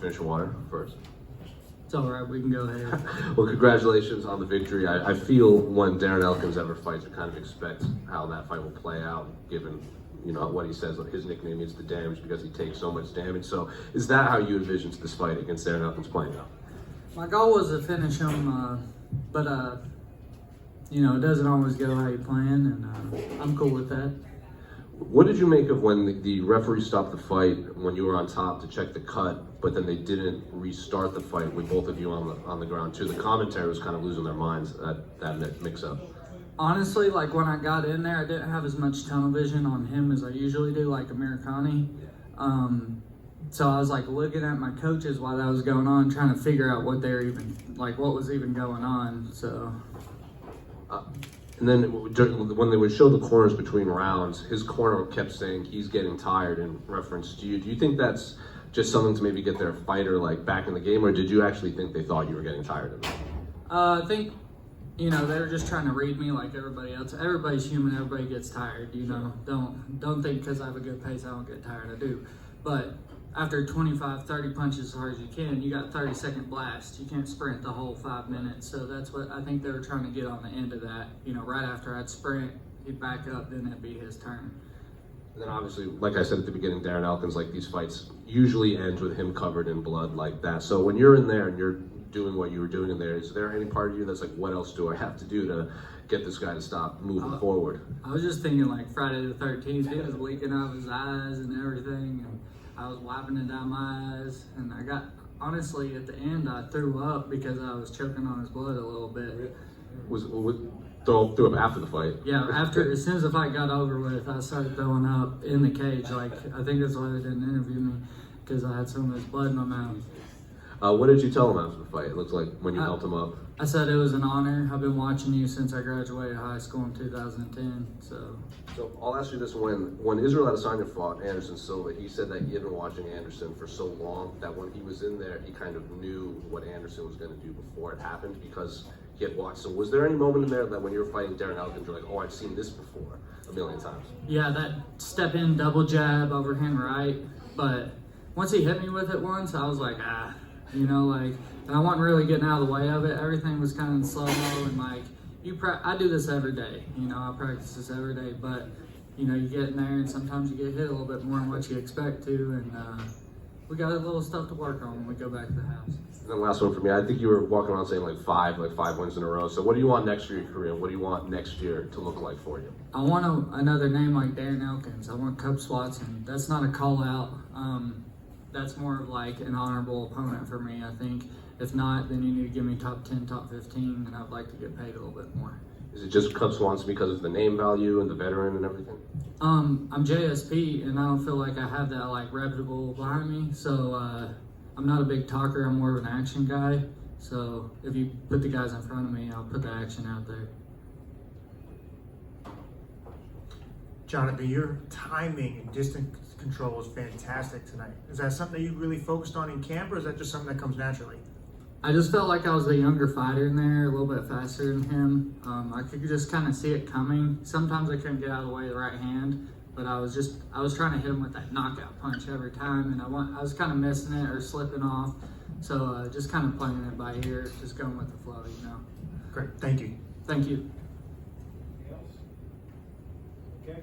Finish water first. It's all right, we can go ahead. Well, congratulations on the victory. I feel when Darren Elkins ever fights, you kind of expect how that fight will play out, given what he says. His nickname is the Damage because he takes so much damage. So, is that how you envisioned this fight against Darren Elkins playing out? My goal was to finish him, but it doesn't always go how you plan, and I'm cool with that. What did you make of when the referee stopped the fight when you were on top to check the cut, but then they didn't restart the fight with both of you on the ground too? The commentary was kind of losing their minds at that mix-up. Honestly, like when I got in there, I didn't have as much tunnel vision on him as I usually do, like Americani. So I was like looking at my coaches while that was going on, trying to figure out what was even going on. So. And then when they would show the corners between rounds, his corner kept saying he's getting tired in reference to you. Do you think that's just something to maybe get their fighter back in the game, or did you actually think they thought you were getting tired of it? I think, they were just trying to read me like everybody else. Everybody's human, everybody gets tired, Don't think because I have a good pace I don't get tired, I do. But after 25, 30 punches as hard as you can, you got 30-second blast. You can't sprint the whole 5 minutes. So that's what I think they were trying to get on the end of that. Right after I'd sprint, he'd back up, then it'd be his turn. And then obviously, like I said at the beginning, Darren Elkins, these fights usually end with him covered in blood like that. So when you're in there and you're doing what you were doing in there, is there any part of you that's like, what else do I have to do to get this guy to stop moving forward? I was just thinking Friday the 13th, he was leaking out of his eyes and everything. And I was wiping it down my eyes, and honestly, at the end, I threw up because I was choking on his blood a little bit. Threw up after the fight? Yeah, as soon as the fight got over with, I started throwing up in the cage. I think that's why they didn't interview me, because I had so much blood in my mouth. What did you tell him after the fight? It looked like when you helped him up. I said it was an honor. I've been watching you since I graduated high school in 2010. So I'll ask you this: when Israel Adesanya fought Anderson Silva, he said that he had been watching Anderson for so long that when he was in there, he kind of knew what Anderson was going to do before it happened because he had watched. So was there any moment in there that when you were fighting Darren Elkins, you're like, oh, I've seen this before a million times? Yeah, that step in double jab overhand right. But once he hit me with it once, I was like, and I wasn't really getting out of the way of it. Everything was kind of in slow-mo, and I do this every day. I practice this every day, but you get in there and sometimes you get hit a little bit more than what you expect to, and we got a little stuff to work on when we go back to the house. And then last one for me, I think you were walking around saying five wins in a row. So what do you want next for your career? What do you want next year to look like for you? I want another name like Darren Elkins. I want Cub Swatson. That's not a call out. That's more of an honorable opponent for me, I think. If not, then you need to give me top 10, top 15, and I'd like to get paid a little bit more. Is it just Cub Swanson because of the name value and the veteran and everything? I'm JSP, and I don't feel like I have that reputable behind me. So I'm not a big talker. I'm more of an action guy. So if you put the guys in front of me, I'll put the action out there. Jonathan, your timing and distance control was fantastic tonight. Is that something that you really focused on in camp, or is that just something that comes naturally? I just felt like I was the younger fighter in there, a little bit faster than him. I could just kind of see it coming. Sometimes I couldn't get out of the way of the right hand, but I was trying to hit him with that knockout punch every time, and I was kind of missing it or slipping off. So just kind of playing it by ear, just going with the flow, Great, thank you. Thank you. Anything else? Okay.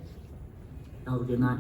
Have a good night.